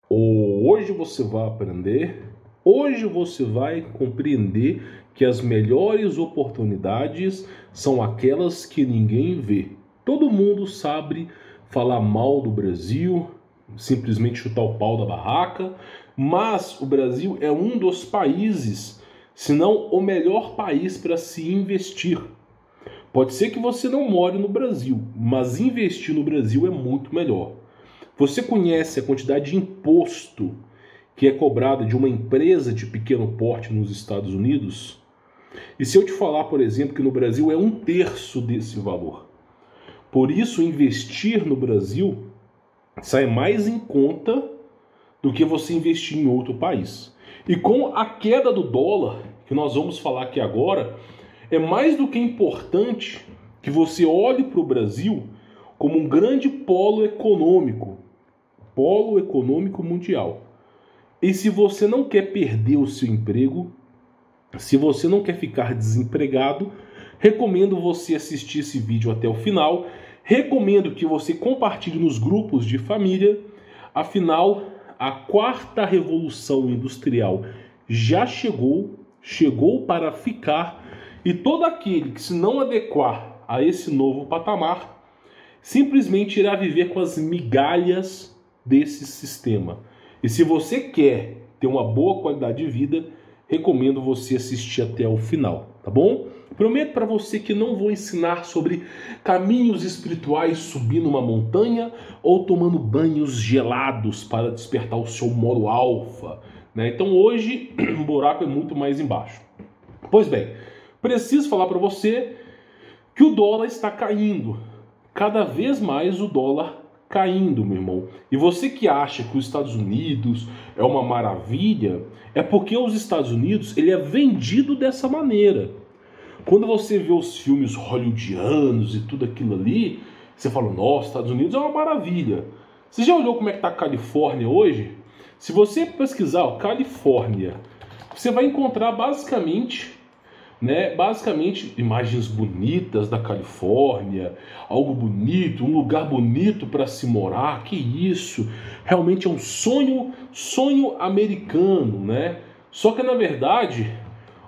Hoje você vai aprender, hoje você vai compreender que as melhores oportunidades são aquelas que ninguém vê. Todo mundo sabe falar mal do Brasil, simplesmente chutar o pau da barraca, mas o Brasil é um dos países, se não o melhor país para se investir. Pode ser que você não more no Brasil, mas investir no Brasil é muito melhor. Você conhece a quantidade de imposto que é cobrada de uma empresa de pequeno porte nos Estados Unidos? E se eu te falar, por exemplo, que no Brasil é 1/3 desse valor? Por isso, investir no Brasil sai mais em conta do que você investir em outro país. E com a queda do dólar, que nós vamos falar aqui agora, é mais do que importante que você olhe para o Brasil como um grande polo econômico mundial. E se você não quer perder o seu emprego, se você não quer ficar desempregado, recomendo você assistir esse vídeo até o final. Recomendo que você compartilhe nos grupos de família. Afinal, a quarta revolução industrial já chegou para ficar, e todo aquele que se não adequar a esse novo patamar simplesmente irá viver com as migalhas desse sistema. E se você quer ter uma boa qualidade de vida, recomendo você assistir até o final, tá bom? Prometo para você que não vou ensinar sobre caminhos espirituais subindo uma montanha ou tomando banhos gelados para despertar o seu modo alfa, né? Então hoje o buraco é muito mais embaixo. Pois bem, preciso falar para você que o dólar está caindo. Cada vez mais o dólar caindo, meu irmão. E você que acha que os Estados Unidos é uma maravilha, é porque os Estados Unidos ele é vendido dessa maneira. Quando você vê os filmes hollywoodianos e tudo aquilo ali, você fala, nossa, Estados Unidos é uma maravilha. Você já olhou como é que está a Califórnia hoje? Se você pesquisar Califórnia, você vai encontrar basicamente imagens bonitas da Califórnia, algo bonito, um lugar bonito para se morar. Que isso? Realmente é um sonho americano, né? Só que na verdade,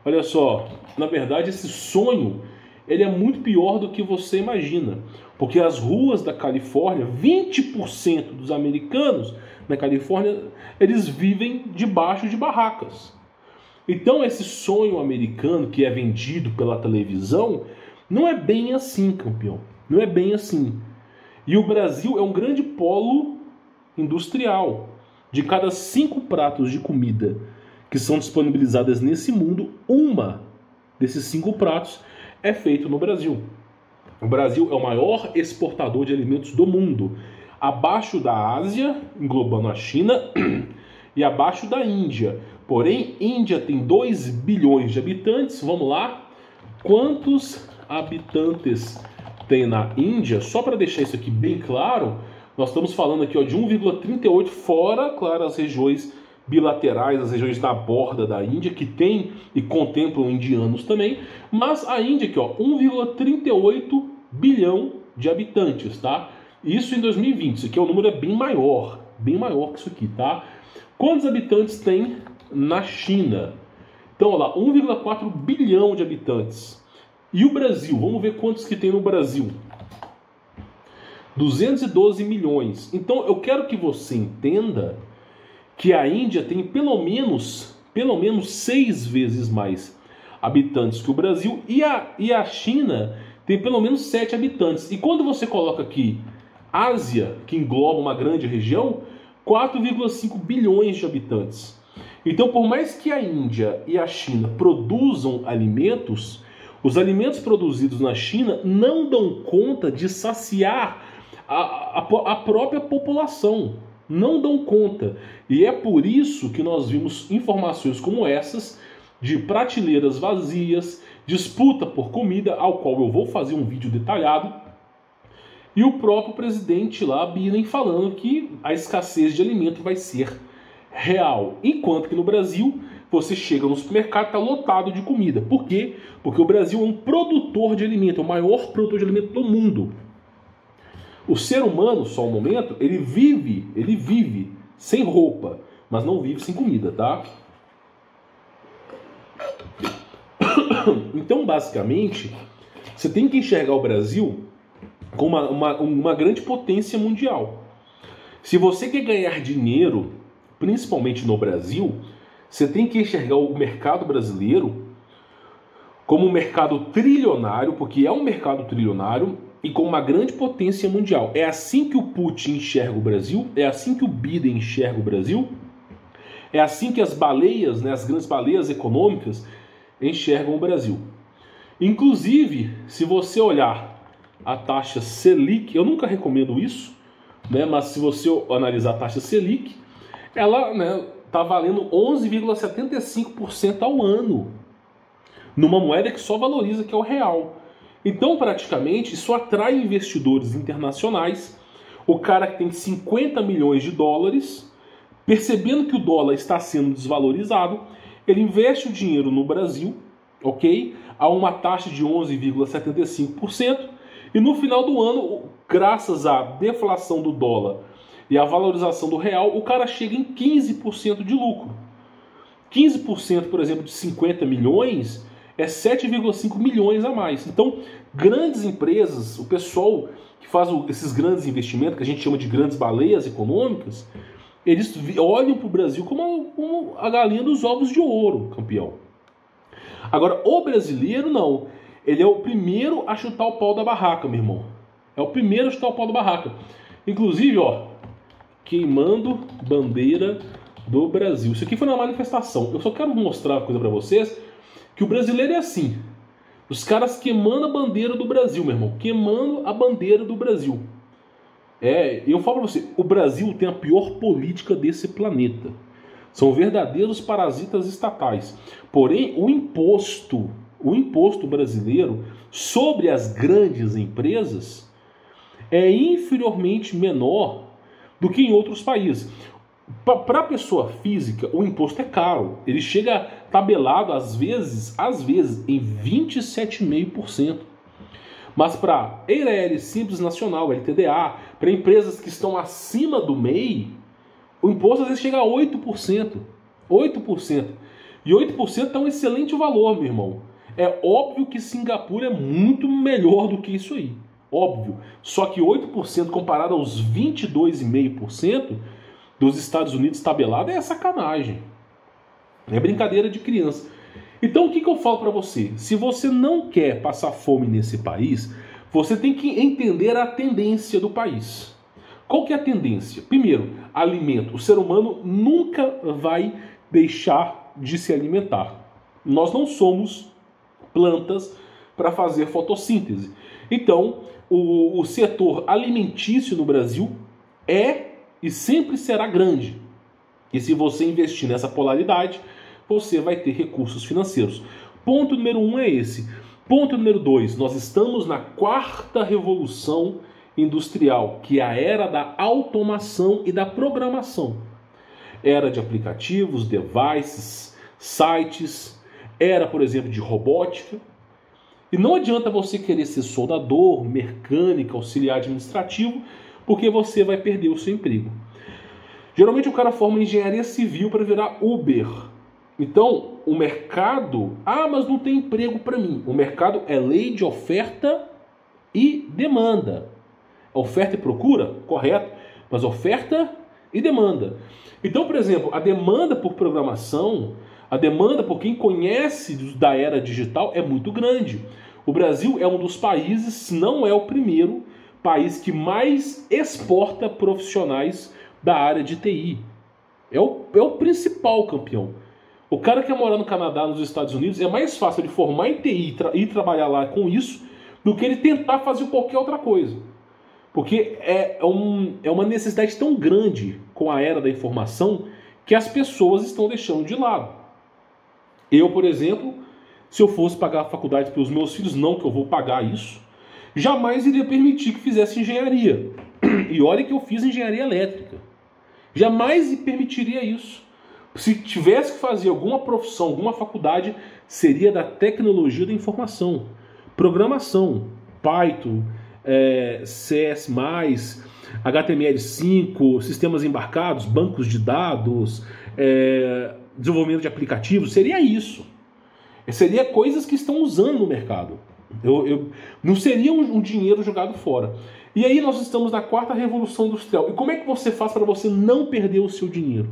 olha só, na verdade esse sonho ele é muito pior do que você imagina, porque as ruas da Califórnia, 20% dos americanos na Califórnia, eles vivem debaixo de barracas. Então esse sonho americano que é vendido pela televisão não é bem assim, campeão. Não é bem assim. E o Brasil é um grande polo industrial. De cada 5 pratos de comida que são disponibilizadas nesse mundo, uma desses 5 pratos é feito no Brasil. O Brasil é o maior exportador de alimentos do mundo, abaixo da Ásia, englobando a China, e abaixo da Índia. Porém, Índia tem 2 bilhões de habitantes. Vamos lá. Quantos habitantes tem na Índia? Só para deixar isso aqui bem claro, nós estamos falando aqui de 1,38, fora, claro, as regiões bilaterais, as regiões da borda da Índia, que tem e contemplam indianos também. Mas a Índia aqui, 1,38 bilhão de habitantes, tá? Isso em 2020. Isso aqui o número é bem maior que isso aqui, tá? Quantos habitantes tem na China? Então, olha lá, 1,4 bilhão de habitantes. E o Brasil? Vamos ver quantos que tem no Brasil. 212 milhões. Então, eu quero que você entenda que a Índia tem pelo menos 6 vezes mais habitantes que o Brasil, e a China tem pelo menos 7 habitantes. E quando você coloca aqui Ásia, que engloba uma grande região, 4,5 bilhões de habitantes. Então, por mais que a Índia e a China produzam alimentos, os alimentos produzidos na China não dão conta de saciar a própria população. Não dão conta. E é por isso que nós vimos informações como essas, de prateleiras vazias, disputa por comida, ao qual eu vou fazer um vídeo detalhado, e o próprio presidente lá, Biden, falando que a escassez de alimento vai ser real. Enquanto que no Brasil, você chega no supermercado e está lotado de comida. Por quê? Porque o Brasil é um produtor de alimento, é o maior produtor de alimento do mundo. O ser humano, só um momento, ele vive sem roupa, mas não vive sem comida, tá? Então, basicamente, você tem que enxergar o Brasil como uma grande potência mundial. Se você quer ganhar dinheiro, principalmente no Brasil, você tem que enxergar o mercado brasileiro como um mercado trilionário, porque é um mercado trilionário, e como uma grande potência mundial. É assim que o Putin enxerga o Brasil, é assim que o Biden enxerga o Brasil, é assim que as baleias, né, as grandes baleias econômicas, enxergam o Brasil. Inclusive, se você olhar a taxa Selic, eu nunca recomendo isso, né, mas se você analisar a taxa Selic, ela está valendo 11,75% ao ano, numa moeda que só valoriza, que é o real. Então, praticamente, isso atrai investidores internacionais. O cara que tem 50 milhões de dólares, percebendo que o dólar está sendo desvalorizado, ele investe o dinheiro no Brasil, ok? A uma taxa de 11,75%, e no final do ano, graças à deflação do dólar e à valorização do real, o cara chega em 15% de lucro. 15%, por exemplo, de 50 milhões é 7,5 milhões a mais. Então, grandes empresas, o pessoal que faz esses grandes investimentos, que a gente chama de grandes baleias econômicas, eles olham para o Brasil como a galinha dos ovos de ouro, campeão. Agora, o brasileiro não. Ele é o primeiro a chutar o pau da barraca, meu irmão. É o primeiro a chutar o pau da barraca. Inclusive, ó, queimando bandeira do Brasil. Isso aqui foi uma manifestação. Eu só quero mostrar uma coisa para vocês, que o brasileiro é assim. Os caras queimando a bandeira do Brasil, meu irmão. Queimando a bandeira do Brasil. Eu falo pra você, o Brasil tem a pior política desse planeta. São verdadeiros parasitas estatais. Porém, o imposto brasileiro sobre as grandes empresas é inferiormente menor do que em outros países. Para a pessoa física, o imposto é caro. Ele chega tabelado, às vezes em 27,5%. Mas para EIRELI, Simples Nacional, LTDA, para empresas que estão acima do MEI, o imposto às vezes chega a 8%. 8%. E 8% é um excelente valor, meu irmão. É óbvio que Singapura é muito melhor do que isso aí. Óbvio. Só que 8% comparado aos 22,5% dos Estados Unidos tabelado é sacanagem. É brincadeira de criança. Então o que eu falo para você? Se você não quer passar fome nesse país, você tem que entender a tendência do país. Qual que é a tendência? Primeiro, alimento. O ser humano nunca vai deixar de se alimentar. Nós não somos plantas para fazer fotossíntese. Então, o setor alimentício no Brasil é e sempre será grande. E se você investir nessa polaridade, você vai ter recursos financeiros. Ponto número 1 é esse. Ponto número 2, nós estamos na 4ª revolução industrial, que é a era da automação e da programação. Era de aplicativos, devices, sites, era, por exemplo, de robótica. E não adianta você querer ser soldador, mecânico, auxiliar administrativo, porque você vai perder o seu emprego. Geralmente o cara forma engenharia civil para virar Uber. Então, o mercado... mas não tem emprego para mim. O mercado é lei de oferta e demanda. Oferta e procura? Correto. Mas oferta e demanda. Então, por exemplo, a demanda por programação, a demanda por quem conhece da era digital é muito grande. O Brasil é um dos países, se não é o primeiro, país que mais exporta profissionais da área de TI. É o principal, campeão. O cara que quer morar no Canadá, nos Estados Unidos, é mais fácil ele formar em TI e trabalhar lá com isso do que ele tentar fazer qualquer outra coisa. Porque é uma necessidade tão grande com a era da informação que as pessoas estão deixando de lado. Eu, por exemplo, se eu fosse pagar a faculdade para os meus filhos, não que eu vou pagar isso, jamais iria permitir que fizesse engenharia. E olha que eu fiz engenharia elétrica. Jamais permitiria isso. Se tivesse que fazer alguma profissão, alguma faculdade, seria da tecnologia da informação. Programação, Python, CS+, HTML5, sistemas embarcados, bancos de dados, desenvolvimento de aplicativos, seria isso. Seria coisas que estão usando no mercado. Não seria um dinheiro jogado fora. E aí nós estamos na 4ª Revolução Industrial. E como é que você faz para você não perder o seu dinheiro?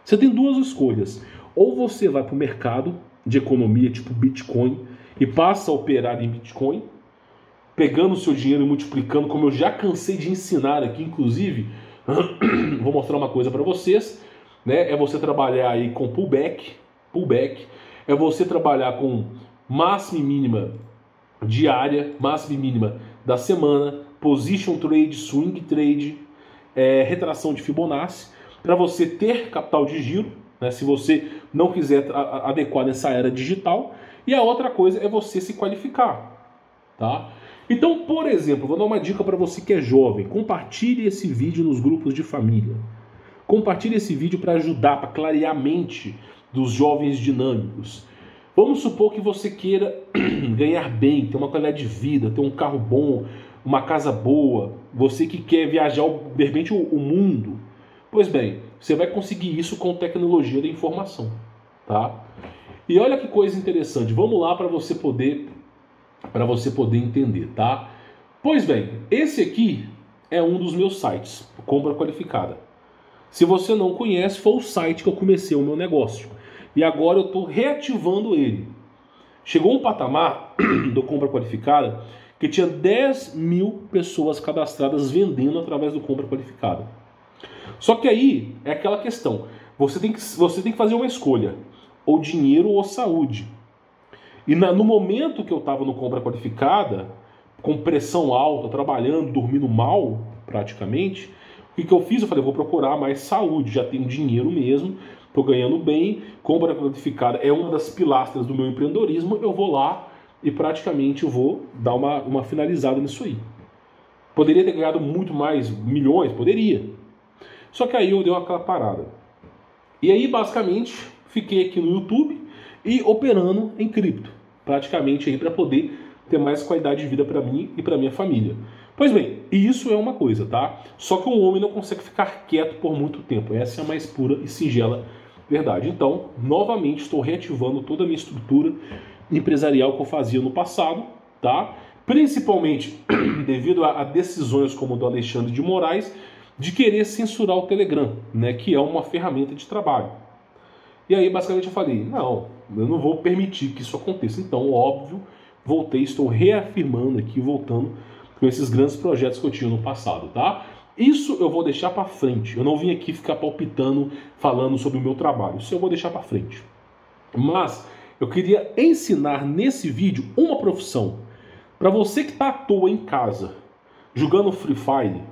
Você tem duas escolhas. Ou você vai para o mercado de economia tipo Bitcoin e passa a operar em Bitcoin, pegando o seu dinheiro e multiplicando, como eu já cansei de ensinar aqui, inclusive, vou mostrar uma coisa para vocês, né? É você trabalhar aí com pullback, é você trabalhar com máxima e mínima diária, máxima e mínima da semana, position trade, swing trade, retração de Fibonacci, para você ter capital de giro, né, se você não quiser adequar nessa era digital. E a outra coisa é você se qualificar, tá? Então, por exemplo, vou dar uma dica para você que é jovem: compartilhe esse vídeo nos grupos de família. Compartilhe esse vídeo para ajudar, para clarear a mente dos jovens dinâmicos. Vamos supor que você queira ganhar bem, ter uma qualidade de vida, ter um carro bom, uma casa boa, você que quer viajar, de repente, o mundo. Pois bem, você vai conseguir isso com tecnologia da informação, tá? E olha que coisa interessante, vamos lá para você poder entender, tá? Pois bem, esse aqui é um dos meus sites, Compra Qualificada. Se você não conhece, foi o site que eu comecei o meu negócio. E agora eu estou reativando ele. Chegou um patamar do Compra Qualificada que tinha 10 mil pessoas cadastradas vendendo através do Compra Qualificada. Só que aí é aquela questão, você tem que fazer uma escolha, ou dinheiro ou saúde. E no momento que eu estava no Compra Qualificada, com pressão alta, trabalhando, dormindo mal, praticamente, o que eu fiz? Eu falei, vou procurar mais saúde, já tenho dinheiro mesmo, estou ganhando bem, Compra Qualificada é uma das pilastras do meu empreendedorismo, eu vou lá e praticamente eu vou dar uma finalizada nisso aí. Poderia ter ganhado muito mais, milhões? Poderia. Só que aí eu dei aquela parada. E aí, basicamente, fiquei aqui no YouTube e operando em cripto, praticamente aí para poder ter mais qualidade de vida para mim e para minha família. Pois bem, isso é uma coisa, tá? Só que um homem não consegue ficar quieto por muito tempo. Essa é a mais pura e singela verdade. Então, novamente, estou reativando toda a minha estrutura empresarial que eu fazia no passado, tá? Principalmente devido a decisões como do Alexandre de Moraes, de querer censurar o Telegram, né, que é uma ferramenta de trabalho. E aí, basicamente, eu falei, não, eu não vou permitir que isso aconteça. Então, óbvio, voltei, estou reafirmando aqui, voltando com esses grandes projetos que eu tinha no passado, tá? Isso eu vou deixar para frente. Eu não vim aqui ficar palpitando, falando sobre o meu trabalho. Isso eu vou deixar para frente. Mas eu queria ensinar nesse vídeo uma profissão. Para você que está à toa em casa, jogando Free Fire,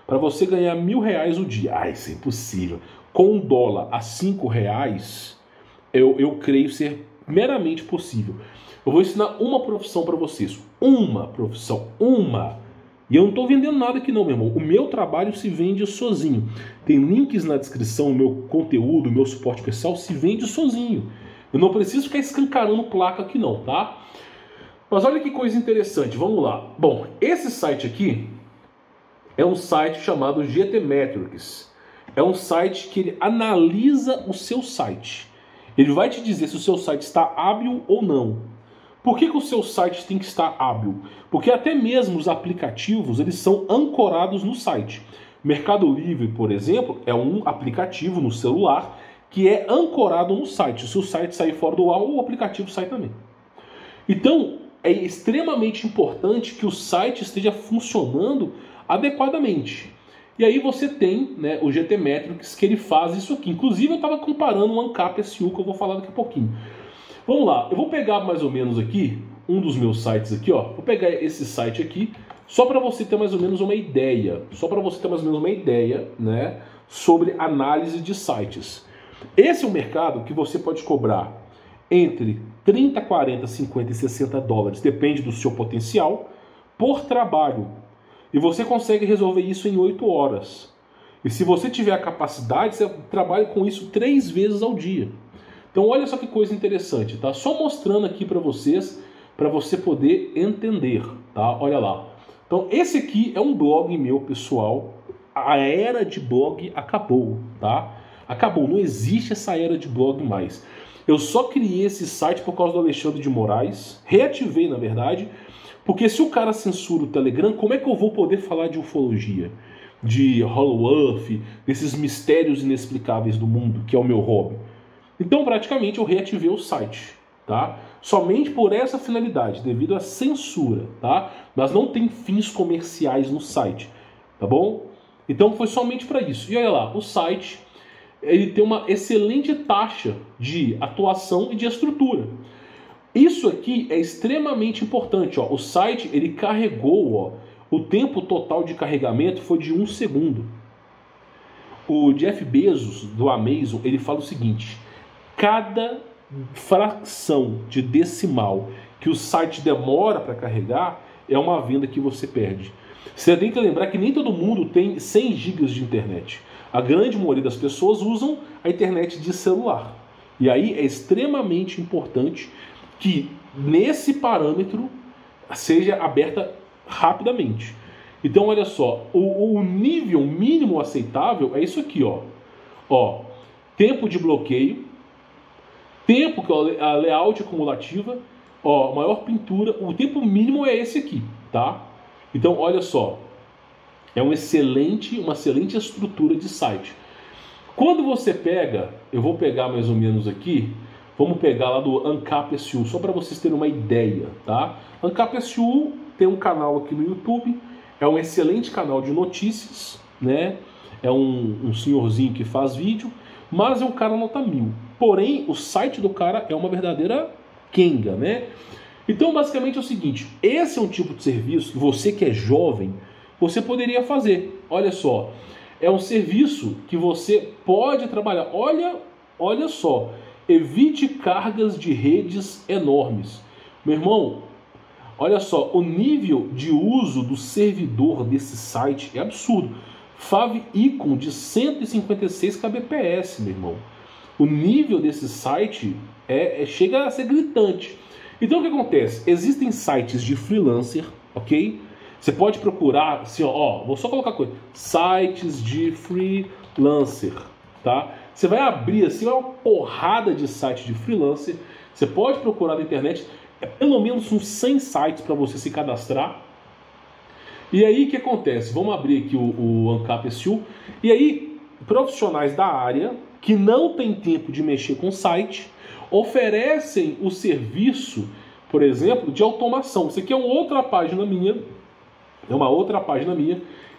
para você ganhar R$1.000 o dia. Isso é impossível. Com um dólar a R$5, eu creio ser meramente possível. Eu vou ensinar uma profissão para vocês. Uma profissão. Uma. E eu não estou vendendo nada aqui não, meu irmão. O meu trabalho se vende sozinho. Tem links na descrição, o meu conteúdo, o meu suporte pessoal se vende sozinho. Eu não preciso ficar escancarando placa aqui não, tá? Mas olha que coisa interessante. Vamos lá. Bom, esse site aqui é um site chamado GTmetrix. É um site que ele analisa o seu site. Ele vai te dizer se o seu site está hábil ou não. Por que o seu site tem que estar hábil? Porque até mesmo os aplicativos, eles são ancorados no site. Mercado Livre, por exemplo, é um aplicativo no celular que é ancorado no site. Se o site sair fora do ar, o aplicativo sai também. Então, é extremamente importante que o site esteja funcionando adequadamente. E aí você tem, né, o GTmetrix, que ele faz isso aqui. Inclusive eu estava comparando o ANCAP SEO, que eu vou falar daqui a pouquinho. Vamos lá, eu vou pegar mais ou menos aqui, um dos meus sites aqui, ó. Vou pegar esse site aqui, só para você ter mais ou menos uma ideia. Só para você ter mais ou menos uma ideia, né, sobre análise de sites. Esse é um mercado que você pode cobrar entre 30, 40, 50 e 60 dólares, depende do seu potencial, por trabalho. E você consegue resolver isso em 8 horas. E se você tiver a capacidade, você trabalha com isso 3 vezes ao dia. Então olha só que coisa interessante, tá? Só mostrando aqui para vocês, para você poder entender, tá? Olha lá. Então esse aqui é um blog meu pessoal. A era de blog acabou, tá? Acabou, não existe essa era de blog mais. Eu só criei esse site por causa do Alexandre de Moraes, reativei na verdade, porque se o cara censura o Telegram, como é que eu vou poder falar de ufologia? De Hollow Earth, desses mistérios inexplicáveis do mundo, que é o meu hobby. Então praticamente eu reativei o site, tá? Somente por essa finalidade, devido à censura, tá? Mas não tem fins comerciais no site, tá bom? Então foi somente para isso. E olha lá, o site ele tem uma excelente taxa de atuação e de estrutura. Isso aqui é extremamente importante. Ó. O site ele carregou, ó, o tempo total de carregamento foi de 1 segundo. O Jeff Bezos do Amazon ele fala o seguinte: cada fração de decimal que o site demora para carregar é uma venda que você perde. Você tem que lembrar que nem todo mundo tem 100 gigas de internet. A grande maioria das pessoas usam a internet de celular. E aí é extremamente importante que nesse parâmetro seja aberta rapidamente. Então olha só, o nível mínimo aceitável é isso aqui, ó. Tempo de bloqueio, tempo que é a layout acumulativa, ó, maior pintura, o tempo mínimo é esse aqui, tá? Então, olha só, é uma excelente estrutura de site. Quando você pega, eu vou pegar mais ou menos aqui, vamos pegar lá do ANCAP SU, só para vocês terem uma ideia, tá? ANCAP SU tem um canal aqui no YouTube, é um excelente canal de notícias, né? É um senhorzinho que faz vídeo, mas é um cara nota 1000. Porém, o site do cara é uma verdadeira quenga, né? Então, basicamente é o seguinte, esse é um tipo de serviço que você que é jovem, você poderia fazer. Olha só, é um serviço que você pode trabalhar. Olha só, evite cargas de redes enormes. Meu irmão, olha só, o nível de uso do servidor desse site é absurdo. Favicon de 156 kbps, meu irmão. O nível desse site chega a ser gritante. Então o que acontece? Existem sites de freelancer, ok? Você pode procurar, assim, ó, vou só colocar coisa, sites de freelancer, tá? Você vai abrir assim uma porrada de sites de freelancer. Você pode procurar na internet, pelo menos uns 100 sites para você se cadastrar. E aí o que acontece? Vamos abrir aqui o ANCAP SU. E aí profissionais da área que não tem tempo de mexer com o site oferecem o serviço, por exemplo, de automação. Isso aqui é uma outra página minha.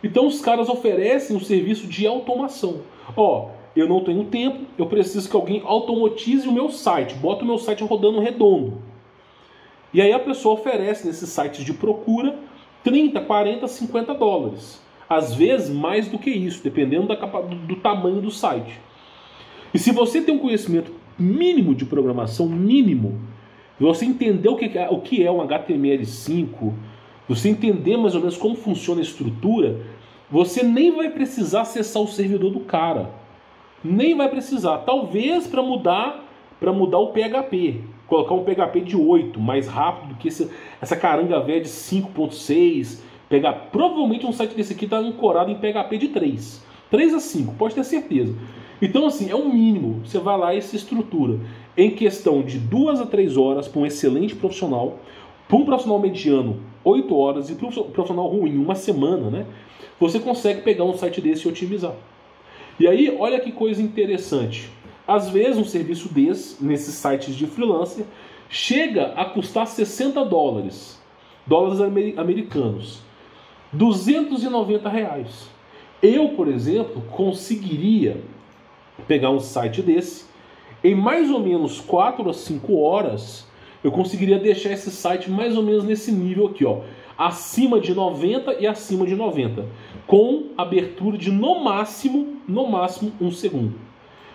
Então os caras oferecem um serviço de automação. Ó, eu não tenho tempo, eu preciso que alguém automatize o meu site, bota o meu site rodando redondo. E aí a pessoa oferece nesses sites de procura 30, 40, 50 dólares. Às vezes mais do que isso, dependendo do tamanho do site. E se você tem um conhecimento mínimo de programação, você entender o que é um HTML5, você entender mais ou menos como funciona a estrutura, você nem vai precisar acessar o servidor do cara. Nem vai precisar. Talvez para mudar o PHP. Colocar um PHP de 8, mais rápido do que essa caranga velha de 5.6. Provavelmente um site desse aqui está ancorado em PHP de 3. 3 a 5, pode ter certeza. Então, assim, é um mínimo. Você vai lá e se estrutura. Em questão de 2 a 3 horas para um excelente profissional, para um profissional mediano, 8 horas, e para um profissional ruim, 1 semana, né? Você consegue pegar um site desse e otimizar. E aí, olha que coisa interessante. Às vezes, um serviço desse, nesses sites de freelancer, chega a custar 60 dólares americanos. 290 reais. Eu, por exemplo, conseguiria pegar um site desse, em mais ou menos 4 a 5 horas, eu conseguiria deixar esse site mais ou menos nesse nível aqui, ó, acima de 90 e acima de 90, com abertura de no máximo 1 segundo.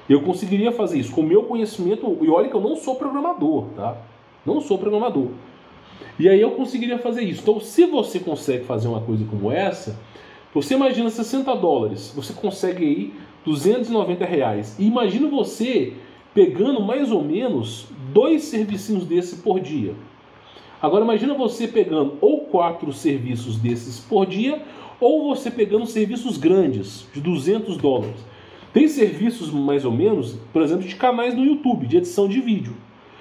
Eu conseguiria fazer isso com o meu conhecimento, e olha que eu não sou programador, tá? Não sou programador. E aí eu conseguiria fazer isso. Então, se você consegue fazer uma coisa como essa, você imagina 60 dólares, você consegue aí 290 reais. E imagina você pegando mais ou menos 2 servicinhos desse por dia. Agora imagina você pegando ou 4 serviços desses por dia, ou você pegando serviços grandes, de $200. Tem serviços mais ou menos, por exemplo, de canais no YouTube, de edição de vídeo.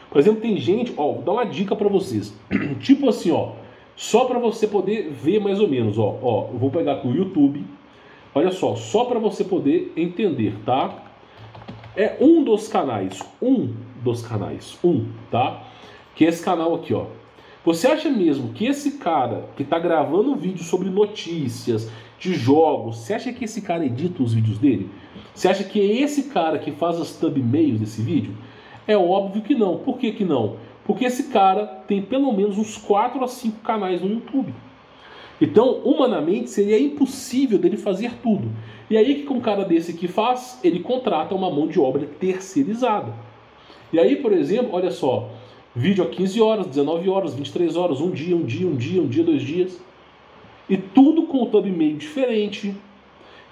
Por exemplo, tem gente, ó, vou dar uma dica para vocês. Tipo assim, ó, só para você poder ver mais ou menos, ó, eu vou pegar aqui o YouTube. Olha só para você poder entender, tá? É um dos canais, tá? Que é esse canal aqui, ó. Você acha mesmo que esse cara que tá gravando vídeo sobre notícias, de jogos, você acha que esse cara edita os vídeos dele? Você acha que é esse cara que faz as thumbnails desse vídeo? É óbvio que não. Por que que não? Porque esse cara tem pelo menos uns 4 a 5 canais no YouTube. Então, humanamente, seria impossível dele fazer tudo. E aí, o que um cara desse aqui faz? Ele contrata uma mão de obra terceirizada. E aí, por exemplo, olha só, vídeo a 15 horas, 19 horas, 23 horas, um dia, 2 dias. E tudo com o thumbnail diferente,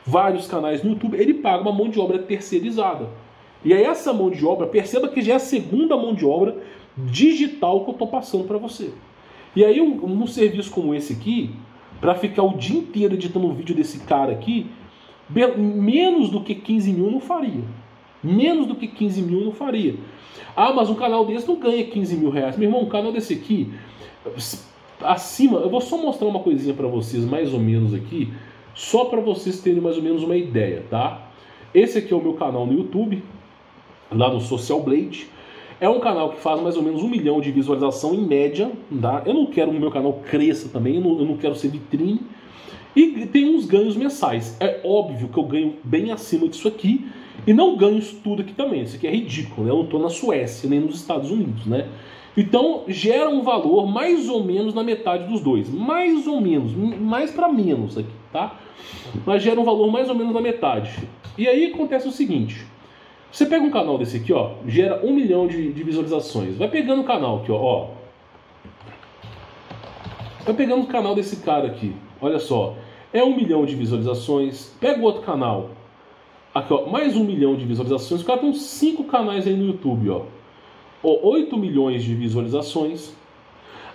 vários canais no YouTube, ele paga uma mão de obra terceirizada. E aí essa mão de obra, perceba que já é a segunda mão de obra digital que eu estou passando para você. E aí um serviço como esse aqui, para ficar o dia inteiro editando um vídeo desse cara aqui, menos do que 15 mil não faria. Menos do que 15 mil não faria. Ah, mas um canal desse não ganha 15 mil reais. Meu irmão, um canal desse aqui, acima, eu vou só mostrar uma coisinha para vocês, mais ou menos aqui, só para vocês terem mais ou menos uma ideia, tá? Esse aqui é o meu canal no YouTube, lá no Social Blade. É um canal que faz mais ou menos 1 milhão de visualização em média, tá? Eu não quero que o meu canal cresça também, eu não quero ser vitrine. E tem uns ganhos mensais. É óbvio que eu ganho bem acima disso aqui, e não ganho isso tudo aqui também. Isso aqui é ridículo, né? Eu não estou na Suécia, nem nos Estados Unidos, né? Então, gera um valor mais ou menos na metade dos dois. Mais ou menos, mais para menos aqui, tá? Mas gera um valor mais ou menos na metade. E aí acontece o seguinte. Você pega um canal desse aqui, ó, gera 1 milhão de visualizações. Vai pegando o canal aqui, ó. Vai pegando o canal desse cara aqui. Olha só. É 1 milhão de visualizações. Pega o outro canal. Aqui, ó, mais 1 milhão de visualizações. O cara tem uns 5 canais aí no YouTube, ó. 8 milhões de visualizações.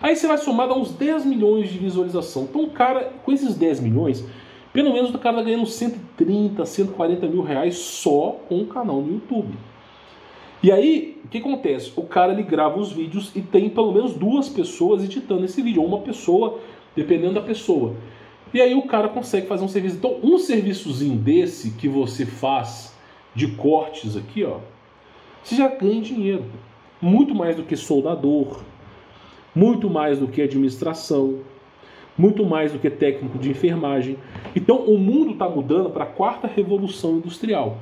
Aí você vai somar, dá uns 10 milhões de visualização. Então o cara, com esses 10 milhões, pelo menos o cara está ganhando 130, 140 mil reais só com o canal no YouTube. E aí, o que acontece? O cara, ele grava os vídeos e tem pelo menos 2 pessoas editando esse vídeo, ou uma pessoa, dependendo da pessoa. E aí o cara consegue fazer um serviço. Então, um serviçozinho desse que você faz de cortes aqui, ó, você já ganha dinheiro. Muito mais do que soldador, muito mais do que administração, muito mais do que técnico de enfermagem. Então o mundo está mudando para a 4ª revolução industrial.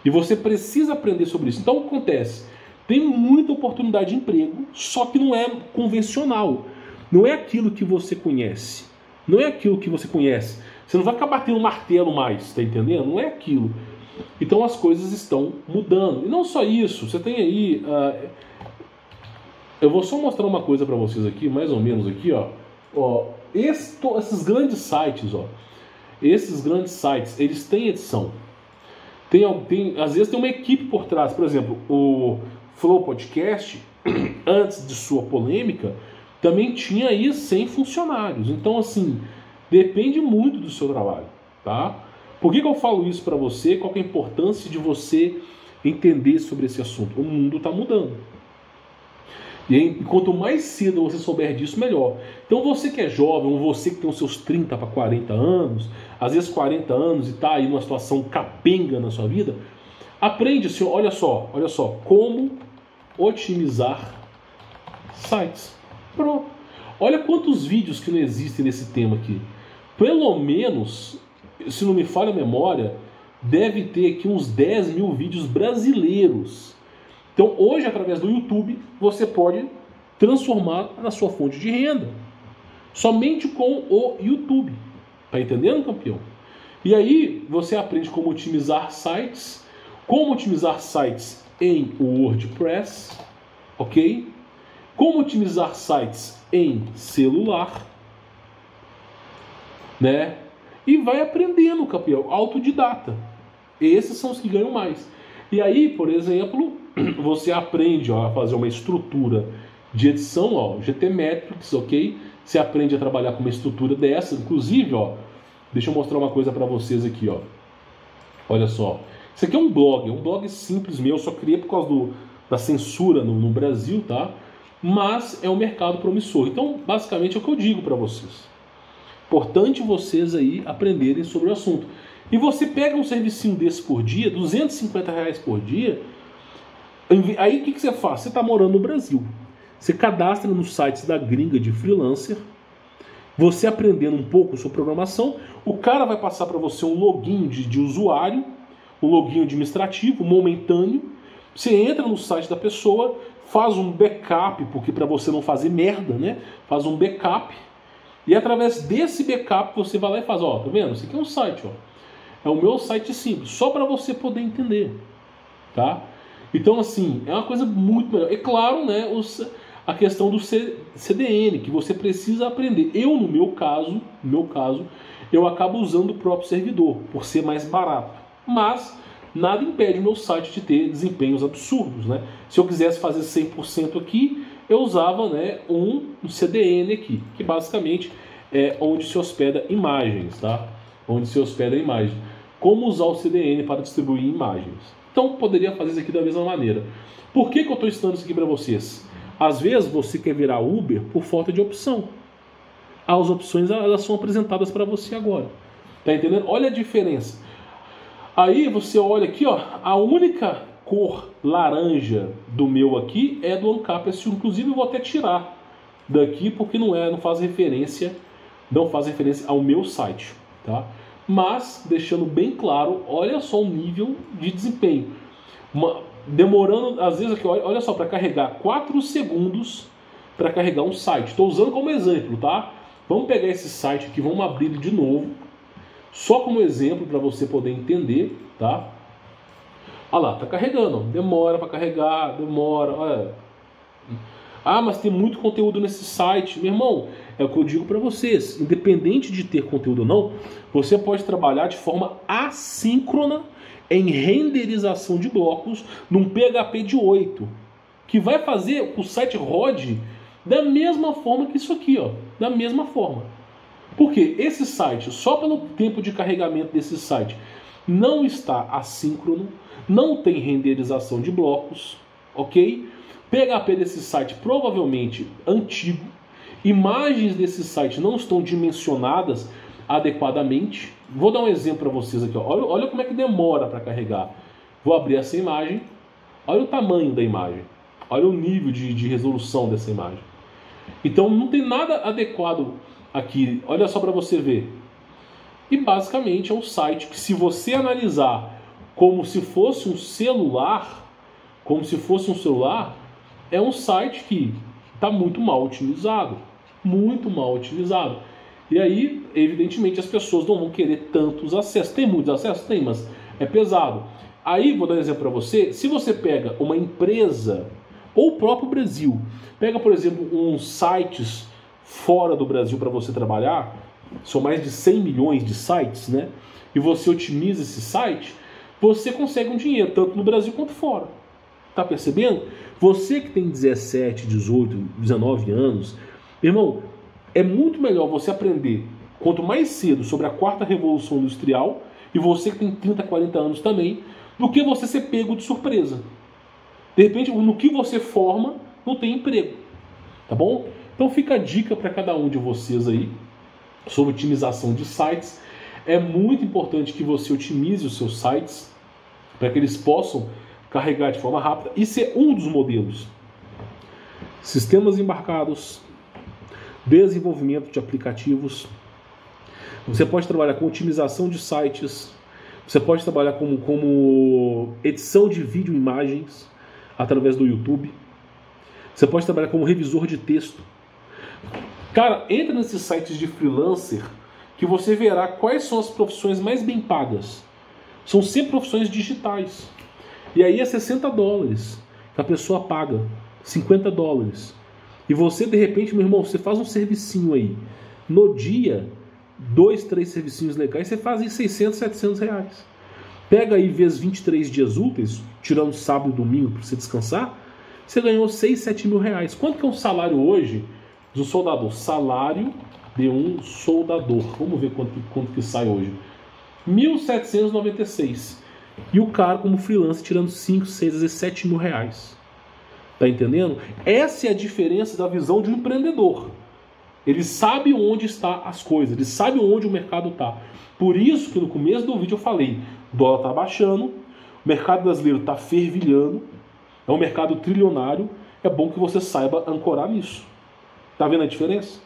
E você precisa aprender sobre isso. Então o que acontece? Tem muita oportunidade de emprego, só que não é convencional. Não é aquilo que você conhece. Não é aquilo que você conhece. Você não vai ficar batendo martelo mais, tá entendendo? Não é aquilo. Então as coisas estão mudando. E não só isso, você tem aí... eu vou só mostrar uma coisa para vocês aqui, mais ou menos aqui, ó. Esses grandes sites, ó. Esses grandes sites, eles têm edição. Às vezes tem uma equipe por trás. Por exemplo, o Flow Podcast, antes de sua polêmica, também tinha aí 100 funcionários. Então, assim, depende muito do seu trabalho, tá? Por que eu falo isso para você? Qual que é a importância de você entender sobre esse assunto? O mundo está mudando. E quanto mais cedo você souber disso, melhor. Então você que é jovem, ou você que tem os seus 30 para 40 anos, às vezes 40 anos e está aí numa situação capenga na sua vida, aprende assim, olha só, como otimizar sites. Pronto. Olha quantos vídeos que não existem nesse tema aqui. Pelo menos, se não me falha a memória, deve ter aqui uns 10 mil vídeos brasileiros. Então hoje, através do YouTube, você pode transformar na sua fonte de renda. Somente com o YouTube. Tá entendendo, campeão? E aí você aprende como otimizar sites em WordPress, ok? Como otimizar sites em celular, né? E vai aprendendo, campeão, autodidata. Esses são os que ganham mais. E aí, por exemplo, você aprende a fazer uma estrutura de edição, ó, GTmetrix, ok? Você aprende a trabalhar com uma estrutura dessa, inclusive, ó, deixa eu mostrar uma coisa para vocês aqui, ó. Olha só, isso aqui é um blog simples meu, só criei por causa da censura no Brasil, tá? Mas é um mercado promissor. Então, basicamente é o que eu digo para vocês. Importante vocês aí aprenderem sobre o assunto. E você pega um servicinho desse por dia, R$250 por dia, aí o que você faz? Você está morando no Brasil. Você cadastra nos sites da gringa de freelancer, você aprendendo um pouco sobre programação, o cara vai passar para você um login de usuário, um login administrativo, momentâneo, você entra no site da pessoa, faz um backup, porque para você não fazer merda, né? Faz um backup, e através desse backup você vai lá e faz, ó, tá vendo? Esse aqui é um site, ó. É o meu site simples, só para você poder entender, tá? Então, assim, é uma coisa muito melhor. É claro, né, a questão do CDN, que você precisa aprender. No meu caso, eu acabo usando o próprio servidor, por ser mais barato. Mas nada impede o meu site de ter desempenhos absurdos, né? Se eu quisesse fazer 100% aqui, eu usava, né, um CDN aqui, que basicamente é onde se hospeda imagens, tá? Onde se hospeda a imagem. Como usar o CDN para distribuir imagens. Então, poderia fazer isso aqui da mesma maneira. Por que eu estou ensinando isso aqui para vocês? Às vezes, você quer virar Uber por falta de opção. As opções, elas são apresentadas para você agora. Tá entendendo? Olha a diferença. Aí, você olha aqui, ó, a única cor laranja do meu aqui é do ANCAP S1. Inclusive, eu vou até tirar daqui, porque não faz referência ao meu site, tá? Mas, deixando bem claro, olha só o nível de desempenho. Demorando, às vezes, aqui, olha só, para carregar 4 segundos para carregar um site. Estou usando como exemplo, tá? Vamos pegar esse site aqui, vamos abrir ele de novo. Só como exemplo para você poder entender, tá? Olha lá, tá carregando. Demora para carregar, demora. Olha. Ah, mas tem muito conteúdo nesse site. Meu irmão, é o que eu digo para vocês. Independente de ter conteúdo ou não, você pode trabalhar de forma assíncrona em renderização de blocos num PHP de 8, que vai fazer que o site rode da mesma forma que isso aqui, ó, da mesma forma. Porque esse site, só pelo tempo de carregamento desse site, não está assíncrono, não tem renderização de blocos, ok? PHP desse site provavelmente antigo, imagens desse site não estão dimensionadas adequadamente. Vou dar um exemplo para vocês aqui, ó. Olha como é que demora para carregar. Vou abrir essa imagem, olha o tamanho da imagem, olha o nível de resolução dessa imagem. Então não tem nada adequado aqui, olha só para você ver. E basicamente é um site que, se você analisar como se fosse um celular, é um site que está muito mal otimizado. Muito mal otimizado. E aí, evidentemente, as pessoas não vão querer tantos acessos. Tem muitos acessos? Tem, mas é pesado. Aí, vou dar um exemplo para você. Se você pega uma empresa, ou o próprio Brasil, pega, por exemplo, uns sites fora do Brasil para você trabalhar, são mais de 100 milhões de sites, né? E você otimiza esse site, você consegue um dinheiro, tanto no Brasil quanto fora. Tá percebendo? Você que tem 17, 18, 19 anos, irmão, é muito melhor você aprender quanto mais cedo sobre a 4ª Revolução Industrial, e você que tem 30, 40 anos também, do que você ser pego de surpresa. De repente, no que você forma, não tem emprego. Tá bom? Então fica a dica para cada um de vocês aí sobre otimização de sites. É muito importante que você otimize os seus sites para que eles possam carregar de forma rápida. Isso é um dos modelos. Sistemas embarcados, desenvolvimento de aplicativos. Você pode trabalhar com otimização de sites. Você pode trabalhar como edição de vídeo e imagens através do YouTube. Você pode trabalhar como revisor de texto. Cara, entra nesses sites de freelancer que você verá quais são as profissões mais bem pagas. São sempre profissões digitais. E aí é $60 que a pessoa paga, $50. E você, de repente, meu irmão, você faz um servicinho aí. No dia, 2, 3 servicinhos legais, você faz em 600, 700 reais. Pega aí vezes 23 dias úteis, tirando sábado e domingo para você descansar, você ganhou 6, 7 mil reais. Quanto que é um salário hoje de um soldador? Salário de um soldador. Vamos ver quanto que sai hoje. 1.796. E o cara, como freelancer, tirando 5, 6, às vezes 7 mil reais. Tá entendendo? Essa é a diferença da visão de um empreendedor. Ele sabe onde estão as coisas, ele sabe onde o mercado está. Por isso que no começo do vídeo eu falei, o dólar está baixando, o mercado brasileiro está fervilhando, é um mercado trilionário, é bom que você saiba ancorar nisso. Tá vendo a diferença?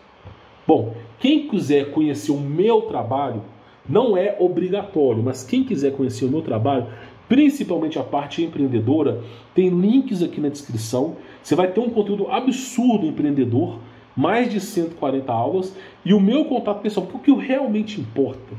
Bom, quem quiser conhecer o meu trabalho, não é obrigatório, mas quem quiser conhecer o meu trabalho, principalmente a parte empreendedora, tem links aqui na descrição. Você vai ter um conteúdo absurdo empreendedor, mais de 140 aulas, e o meu contato pessoal, porque o que realmente importa,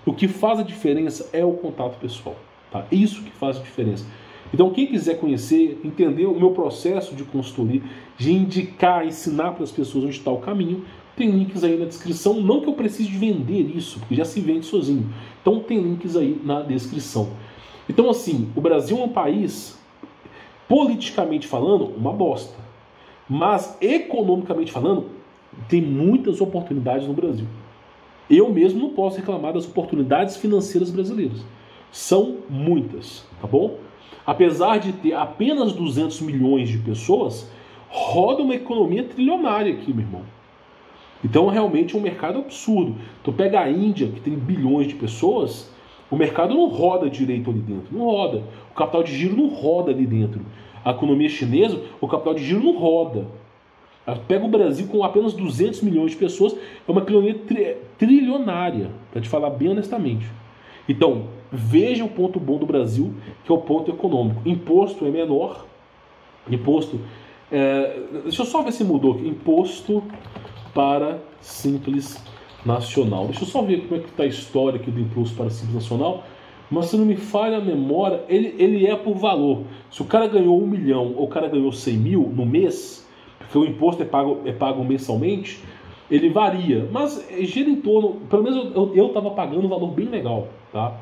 o que faz a diferença é o contato pessoal, tá? Isso que faz a diferença. Então quem quiser conhecer, entender o meu processo de consultoria, de indicar, ensinar para as pessoas onde está o caminho, tem links aí na descrição, não que eu precise de vender isso, porque já se vende sozinho. Então tem links aí na descrição. Então assim, o Brasil é um país, politicamente falando, uma bosta. Mas, economicamente falando, tem muitas oportunidades no Brasil. Eu mesmo não posso reclamar das oportunidades financeiras brasileiras. São muitas, tá bom? Apesar de ter apenas 200 milhões de pessoas, roda uma economia trilionária aqui, meu irmão. Então, realmente é um mercado absurdo. Tu pega a Índia, que tem bilhões de pessoas, o mercado não roda direito ali dentro. Não roda. O capital de giro não roda ali dentro. A economia chinesa, o capital de giro não roda. Pega o Brasil com apenas 200 milhões de pessoas, é uma economia trilionária, para te falar bem honestamente. Então, veja o ponto bom do Brasil, que é o ponto econômico. Imposto é menor. Deixa eu só ver se mudou aqui. Imposto para Simples Nacional. Deixa eu só ver como é que está a história aqui do Imposto para Simples Nacional. Mas se não me falha a memória, ele é por valor. Se o cara ganhou 1 milhão ou o cara ganhou 100 mil no mês, porque o imposto é pago mensalmente, ele varia. Mas gira em torno, pelo menos eu estava pagando um valor bem legal, tá?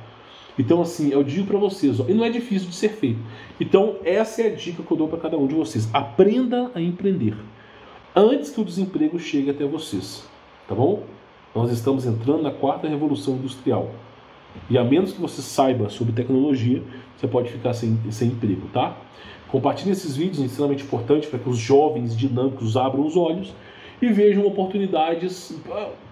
Então assim, eu digo para vocês, ó, e não é difícil de ser feito. Então essa é a dica que eu dou para cada um de vocês. Aprenda a empreender antes que o desemprego chegue até vocês, tá bom? Nós estamos entrando na 4ª revolução industrial. E a menos que você saiba sobre tecnologia, você pode ficar sem emprego, tá? Compartilhe esses vídeos, é extremamente importante para que os jovens dinâmicos abram os olhos e vejam oportunidades.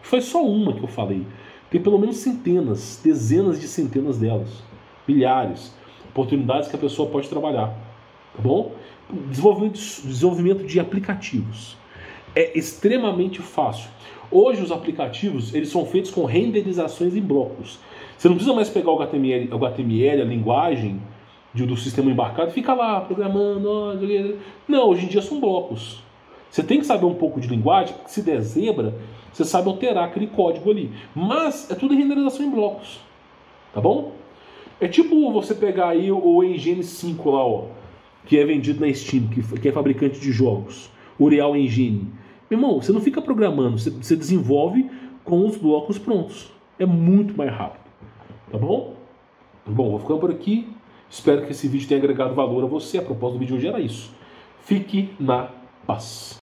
Foi só uma que eu falei. Tem pelo menos centenas, dezenas de centenas delas. Milhares. Oportunidades que a pessoa pode trabalhar. Tá bom? Desenvolvimento de aplicativos. É extremamente fácil. Hoje os aplicativos eles são feitos com renderizações em blocos. Você não precisa mais pegar o HTML, a linguagem do sistema embarcado, e fica lá programando. Não, hoje em dia são blocos. Você tem que saber um pouco de linguagem, porque se der zebra, você sabe alterar aquele código ali. Mas é tudo renderização em blocos. Tá bom? É tipo você pegar aí o Engine 5 lá, ó, que é vendido na Steam, que é fabricante de jogos. O Unreal Engine. Meu irmão, você não fica programando, você desenvolve com os blocos prontos. É muito mais rápido. Tá bom? Bom, vou ficando por aqui. Espero que esse vídeo tenha agregado valor a você. A propósito do vídeo de hoje era isso. Fique na paz.